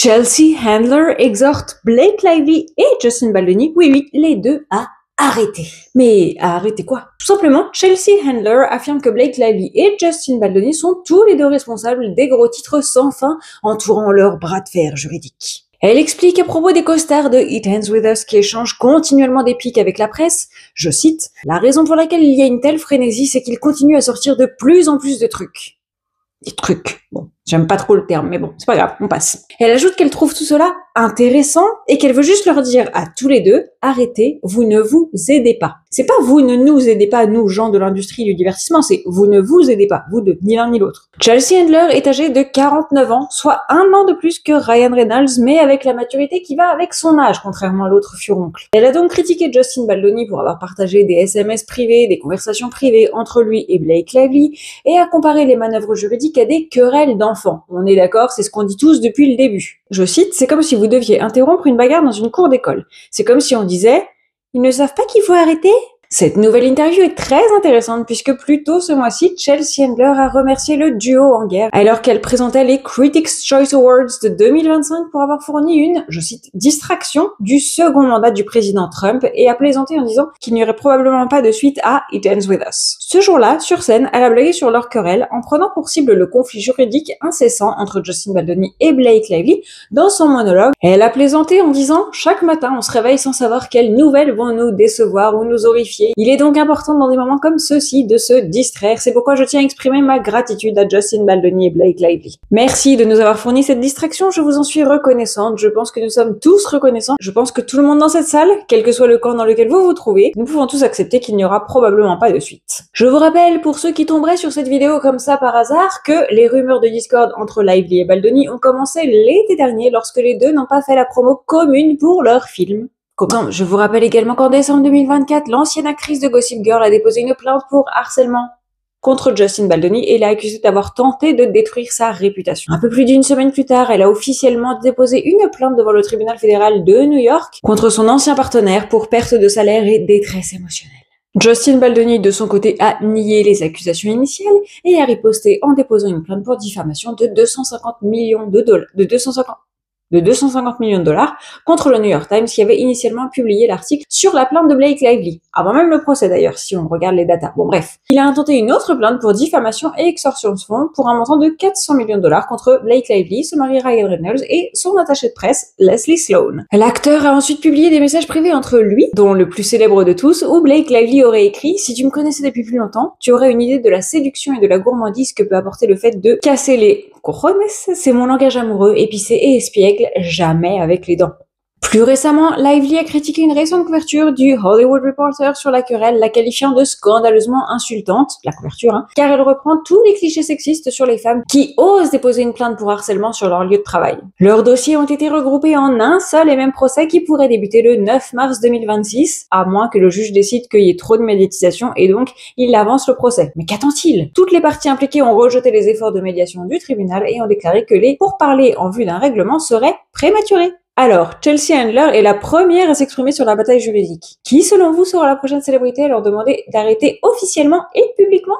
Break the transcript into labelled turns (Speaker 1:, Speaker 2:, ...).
Speaker 1: Chelsea Handler exhorte Blake Lively et Justin Baldoni, oui, les deux, à arrêter. Mais à arrêter quoi? Tout simplement, Chelsea Handler affirme que Blake Lively et Justin Baldoni sont tous les deux responsables des gros titres sans fin entourant leur bras de fer juridique. Elle explique à propos des costards de It Ends With Us qui échangent continuellement des pics avec la presse, je cite, « La raison pour laquelle il y a une telle frénésie, c'est qu'ils continuent à sortir de plus en plus de trucs. » Des trucs. Bon, j'aime pas trop le terme, mais bon, c'est pas grave, on passe. Elle ajoute qu'elle trouve tout cela intéressant et qu'elle veut juste leur dire à tous les deux, arrêtez, vous ne vous aidez pas. C'est pas vous ne nous aidez pas, nous, gens de l'industrie du divertissement, c'est vous ne vous aidez pas, vous deux, ni l'un ni l'autre. Chelsea Handler est âgée de 49 ans, soit 1 an de plus que Ryan Reynolds, mais avec la maturité qui va avec son âge, contrairement à l'autre furoncle. Elle a donc critiqué Justin Baldoni pour avoir partagé des SMS privés, des conversations privées entre lui et Blake Lively, et a comparé les manœuvres juridiques à des querelles d'enfants. On est d'accord, c'est ce qu'on dit tous depuis le début. Je cite, c'est comme si vous deviez interrompre une bagarre dans une cour d'école. C'est comme si on disait, ils ne savent pas qu'il faut arrêter? Cette nouvelle interview est très intéressante puisque plus tôt ce mois-ci, Chelsea Handler a remercié le duo en guerre alors qu'elle présentait les Critics' Choice Awards de 2025 pour avoir fourni une, je cite, distraction du second mandat du président Trump et a plaisanté en disant qu'il n'y aurait probablement pas de suite à It Ends With Us. Ce jour-là, sur scène, elle a blagué sur leur querelle en prenant pour cible le conflit juridique incessant entre Justin Baldoni et Blake Lively dans son monologue. Elle a plaisanté en disant « Chaque matin, on se réveille sans savoir quelles nouvelles vont nous décevoir ou nous horrifier. Il est donc important dans des moments comme ceux-ci de se distraire. C'est pourquoi je tiens à exprimer ma gratitude à Justin Baldoni et Blake Lively. Merci de nous avoir fourni cette distraction, je vous en suis reconnaissante. Je pense que nous sommes tous reconnaissants. Je pense que tout le monde dans cette salle, quel que soit le camp dans lequel vous vous trouvez, nous pouvons tous accepter qu'il n'y aura probablement pas de suite. Je vous rappelle, pour ceux qui tomberaient sur cette vidéo comme ça par hasard, que les rumeurs de Discord entre Lively et Baldoni ont commencé l'été dernier lorsque les deux n'ont pas fait la promo commune pour leur film. Non, je vous rappelle également qu'en décembre 2024, l'ancienne actrice de Gossip Girl a déposé une plainte pour harcèlement contre Justin Baldoni et l'a accusé d'avoir tenté de détruire sa réputation. Un peu plus d'une semaine plus tard, elle a officiellement déposé une plainte devant le tribunal fédéral de New York contre son ancien partenaire pour perte de salaire et détresse émotionnelle. Justin Baldoni, de son côté, a nié les accusations initiales et a riposté en déposant une plainte pour diffamation de 250 millions de dollars. De 250 millions de dollars contre le New York Times qui avait initialement publié l'article sur la plainte de Blake Lively. Avant même le procès d'ailleurs, si on regarde les datas. Bon bref. Il a intenté une autre plainte pour diffamation et extorsion de fonds pour un montant de 400 millions de dollars contre Blake Lively, son mari Ryan Reynolds et son attaché de presse Leslie Sloan. L'acteur a ensuite publié des messages privés entre lui, dont le plus célèbre de tous, où Blake Lively aurait écrit « Si tu me connaissais depuis plus longtemps, tu aurais une idée de la séduction et de la gourmandise que peut apporter le fait de casser les... c'est mon langage amoureux, épicé et espiègle, jamais avec les dents. » Plus récemment, Lively a critiqué une récente couverture du Hollywood Reporter sur la querelle, la qualifiant de scandaleusement insultante, la couverture, car elle reprend tous les clichés sexistes sur les femmes qui osent déposer une plainte pour harcèlement sur leur lieu de travail. Leurs dossiers ont été regroupés en un seul et même procès qui pourrait débuter le 9 mars 2026, à moins que le juge décide qu'il y ait trop de médiatisation et donc il avance le procès. Mais qu'attend-il? Toutes les parties impliquées ont rejeté les efforts de médiation du tribunal et ont déclaré que les pourparlers en vue d'un règlement seraient prématurés. Alors, Chelsea Handler est la première à s'exprimer sur la bataille juridique. Qui, selon vous, sera la prochaine célébrité à leur demander d'arrêter officiellement et publiquement?